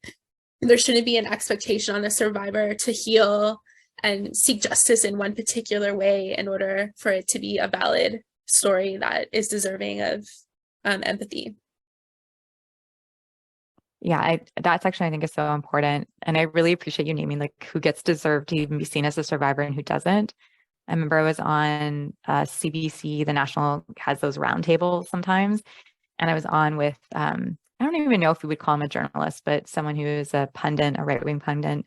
there shouldn't be an expectation on a survivor to heal and seek justice in one particular way in order for it to be a valid story that is deserving of empathy. Yeah, that's actually, I think, is so important. And I really appreciate you naming like who gets deserved to even be seen as a survivor and who doesn't. I remember I was on CBC, the National has those roundtables sometimes. And I was on with, I don't even know if we would call him a journalist, but someone who is a pundit, a right-wing pundit.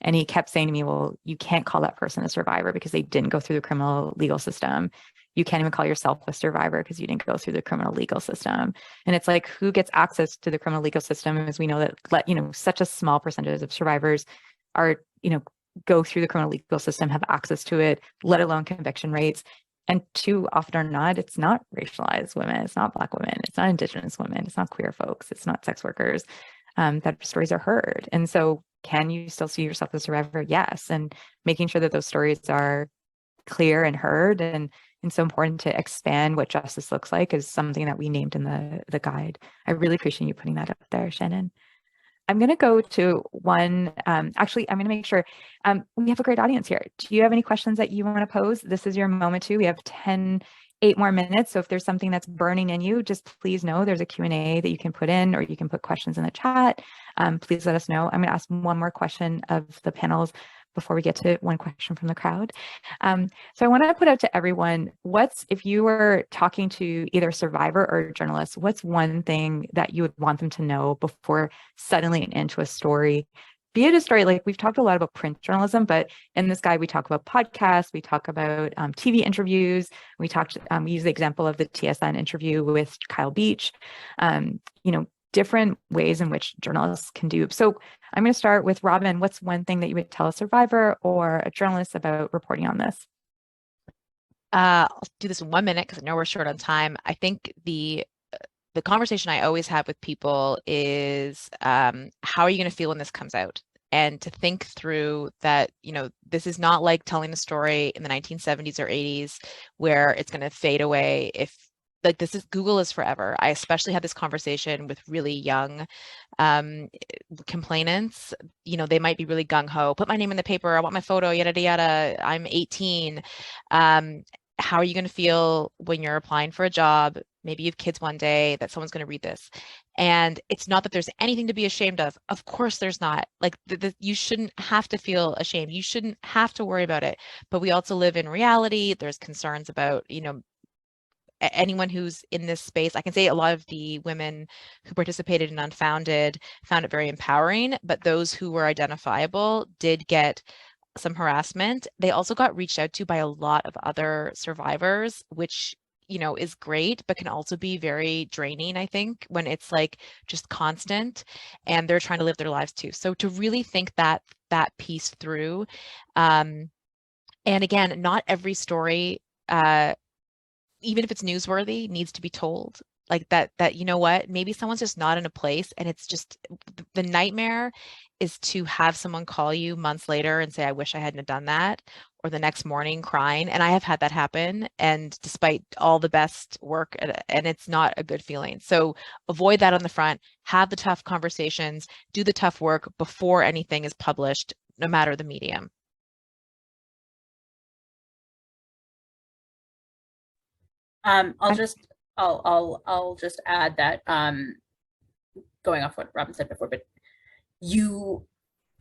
And he kept saying to me, well, you can't call that person a survivor because they didn't go through the criminal legal system. You can't even call yourself a survivor because you didn't go through the criminal legal system. And it's like, who gets access to the criminal legal system? As we know that, such a small percentage of survivors are, go through the criminal legal system, have access to it, let alone conviction rates. And too often or not, it's not racialized women, it's not Black women, it's not Indigenous women, it's not queer folks, it's not sex workers that stories are heard. And so can you still see yourself as a survivor? Yes. And making sure that those stories are clear and heard, and so important to expand what justice looks like is something that we named in the guide. I really appreciate you putting that up there, Shannon. I'm going to go to one, actually, I'm going to make sure we have a great audience here. Do you have any questions that you want to pose? This is your moment too. We have 8 more minutes. So if there's something that's burning in you, just please know there's a Q&A that you can put in, or you can put questions in the chat. Please let us know. I'm going to ask one more question of the panels before we get to one question from the crowd. So I want to put out to everyone, if you were talking to either a survivor or a journalist, what's one thing that you would want them to know before settling into a story? Be it a story, like we've talked a lot about print journalism, but in this guide, we talk about podcasts, we talk about TV interviews, we use the example of the TSN interview with Kyle Beach, different ways in which journalists can do. So I'm going to start with Robyn. What's one thing that you would tell a survivor or a journalist about reporting on this? I'll do this in 1 minute because I know we're short on time. I think the conversation I always have with people is, how are you going to feel when this comes out? And to think through that, this is not like telling a story in the 1970s or 80s where it's going to fade away if, like, Google is forever. I especially had this conversation with really young complainants. They might be really gung-ho, put my name in the paper, I want my photo, yada, yada, I'm 18. How are you going to feel when you're applying for a job? Maybe you have kids one day that someone's going to read this. And it's not that there's anything to be ashamed of. Of course there's not. Like, you shouldn't have to feel ashamed. You shouldn't have to worry about it. But we also live in reality. There's concerns about, anyone who's in this space. I can say a lot of the women who participated in Unfounded found it very empowering, but those who were identifiable did get some harassment. They also got reached out to by a lot of other survivors, which, is great, but can also be very draining, I think, when it's like just constant and they're trying to live their lives too. So to really think that piece through. And again, not every story, even if it's newsworthy, needs to be told. Like that, maybe someone's just not in a place, and it's just, the nightmare is to have someone call you months later and say, I wish I hadn't have done that, or the next morning crying. And I have had that happen, and despite all the best work, and it's not a good feeling. So avoid that on the front, have the tough conversations, do the tough work before anything is published, no matter the medium. I'll just add that, going off what Robyn said before, but you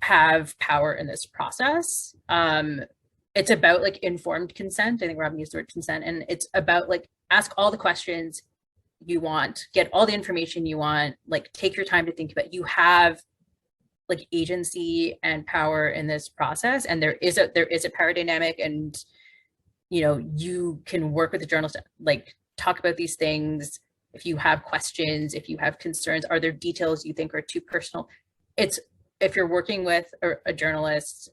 have power in this process. It's about like informed consent. I think Robyn used the word consent, and it's about like, ask all the questions you want, get all the information you want, like take your time to think about it. You have like agency and power in this process, and there is a power dynamic, and you can work with the journalist, like talk about these things. If you have questions, if you have concerns, are there details you think are too personal? If you're working with a journalist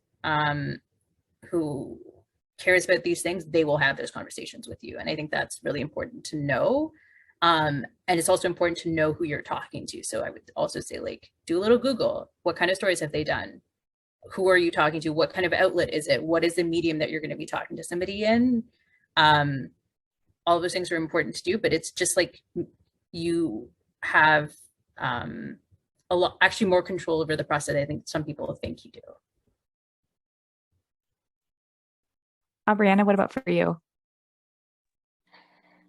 who cares about these things, they will have those conversations with you. And I think that's really important to know. And it's also important to know who you're talking to. So I would also say, like, do a little Google. What kind of stories have they done? Who are you talking to? What kind of outlet is it? What is the medium that you're going to be talking to somebody in? All of those things are important to do, but it's just like you have actually more control over the process than I think some people think you do. Aubrianna, what about for you?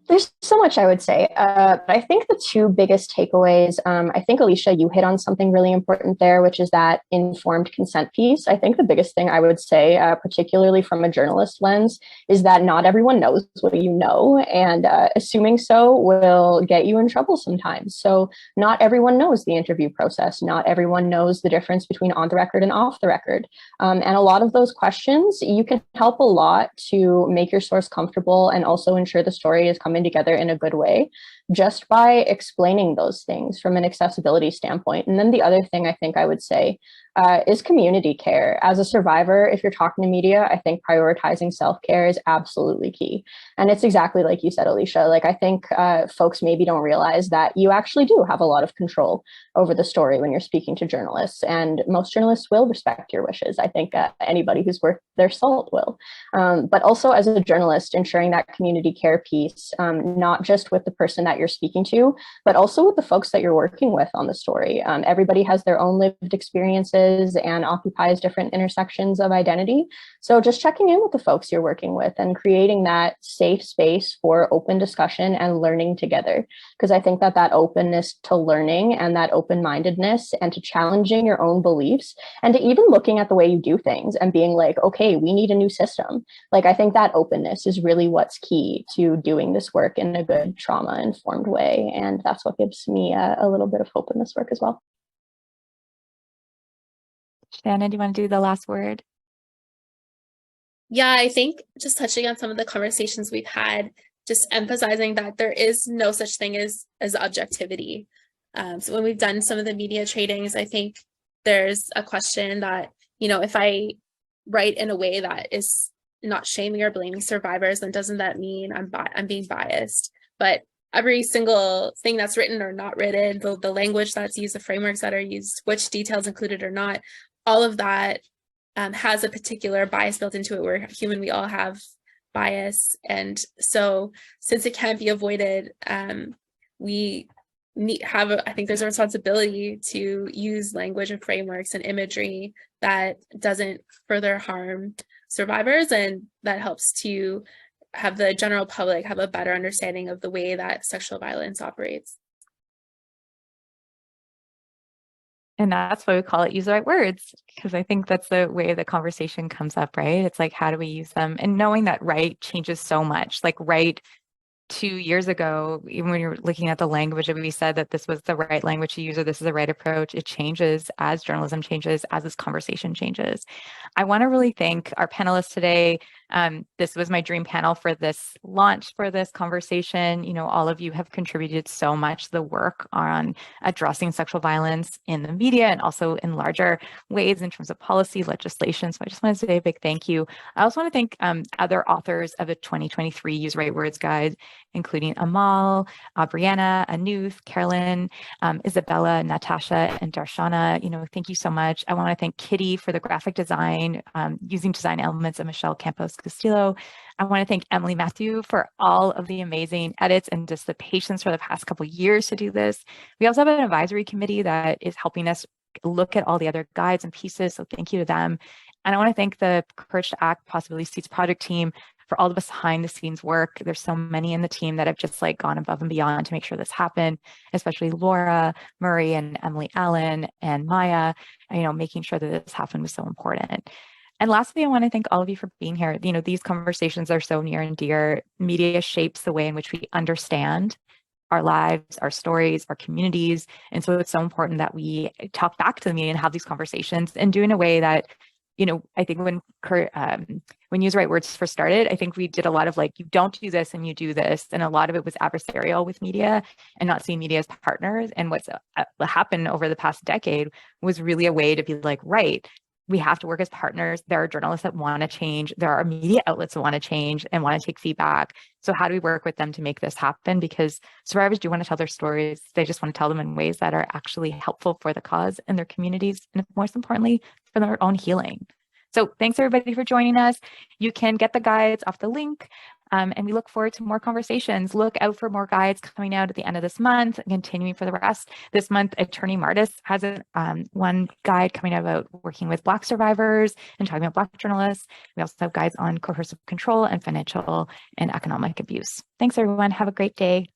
There's so much I would say, but I think the two biggest takeaways, I think, Alyshah, you hit on something really important there, which is that informed consent piece. I think the biggest thing I would say, particularly from a journalist lens, is that not everyone knows what you know, and assuming so will get you in trouble sometimes. So not everyone knows the interview process. Not everyone knows the difference between on the record and off the record. And a lot of those questions, you can help a lot to make your source comfortable and also ensure the story is coming together in a good way. just by explaining those things from an accessibility standpoint. And then the other thing I think I would say is community care. As a survivor, if you're talking to media, I think prioritizing self-care is absolutely key. And it's exactly like you said, Alyshah. Like, I think folks maybe don't realize that you actually do have a lot of control over the story when you're speaking to journalists. And most journalists will respect your wishes. I think anybody who's worth their salt will. But also as a journalist, ensuring that community care piece, not just with the person that you're speaking to, but also with the folks that you're working with on the story. Everybody has their own lived experiences and occupies different intersections of identity. So just checking in with the folks you're working with and creating that safe space for open discussion and learning together. Because I think that openness to learning and that open-mindedness and to challenging your own beliefs and to even looking at the way you do things and being like, okay, we need a new system. Like, I think that openness is really what's key to doing this work in a good trauma-informed way. And that's what gives me a little bit of hope in this work as well. Shannon, do you want to do the last word? Yeah, I think just touching on some of the conversations we've had, just emphasizing that there is no such thing as objectivity. So when we've done some of the media trainings, I think there's a question that, you know, if I write in a way that is not shaming or blaming survivors, then doesn't that mean I'm being biased? But every single thing that's written or not written, the language that's used, the frameworks that are used, which details included or not, all of that has a particular bias built into it. We're human, we all have bias. And so since it can't be avoided, we I think there's a responsibility to use language and frameworks and imagery that doesn't further harm survivors and that helps to have the general public have a better understanding of the way that sexual violence operates. And that's why we call it use the right words, because I think that's the way the conversation comes up, right? It's like, how do we use them? And knowing that right changes so much. Like, right 2 years ago, even when you're looking at the language that we said that this was the right language to use or this is the right approach, it changes as journalism changes, as this conversation changes. I want to really thank our panelists today. This was my dream panel for this launch, for this conversation. You know, all of you have contributed so much to the work on addressing sexual violence in the media and also in larger ways in terms of policy legislation. So I just want to say a big thank you. I also want to thank other authors of the 2023 Use Right Words Guide, including Amal, Aubrianna, Anuth, Carolyn, Isabella, Natasha, and Darshana. You know, thank you so much. I want to thank Kitty for the graphic design, using design elements of Michelle Campos Castillo. I want to thank Emily Matthew for all of the amazing edits and just the patience for the past couple of years to do this. We also have an advisory committee that is helping us look at all the other guides and pieces. So thank you to them. And I want to thank the Courage to Act Possibility Seeds project team for all the behind the scenes work. There's so many in the team that have just like gone above and beyond to make sure this happened, especially Laura, Murray, and Emily Allen, and Maya. You know, making sure that this happened was so important. And lastly, I want to thank all of you for being here. You know, these conversations are so near and dear. Media shapes the way in which we understand our lives, our stories, our communities. And so it's so important that we talk back to the media and have these conversations and do in a way that, you know, I think when Use the Right Words first started, I think we did a lot of like, you don't do this and you do this. And a lot of it was adversarial with media and not seeing media as partners. And what's happened over the past decade was really a way to be like, right, we have to work as partners. There are journalists that want to change. There are media outlets that want to change and want to take feedback. So how do we work with them to make this happen? Because survivors do want to tell their stories. They just want to tell them in ways that are actually helpful for the cause and their communities, and most importantly, for their own healing. So thanks everybody for joining us. You can get the guides off the link. And we look forward to more conversations. Look out for more guides coming out at the end of this month and continuing for the rest. This month, Attorney Martis has one guide coming out about working with Black survivors and talking about Black journalists. We also have guides on coercive control and financial and economic abuse. Thanks, everyone. Have a great day.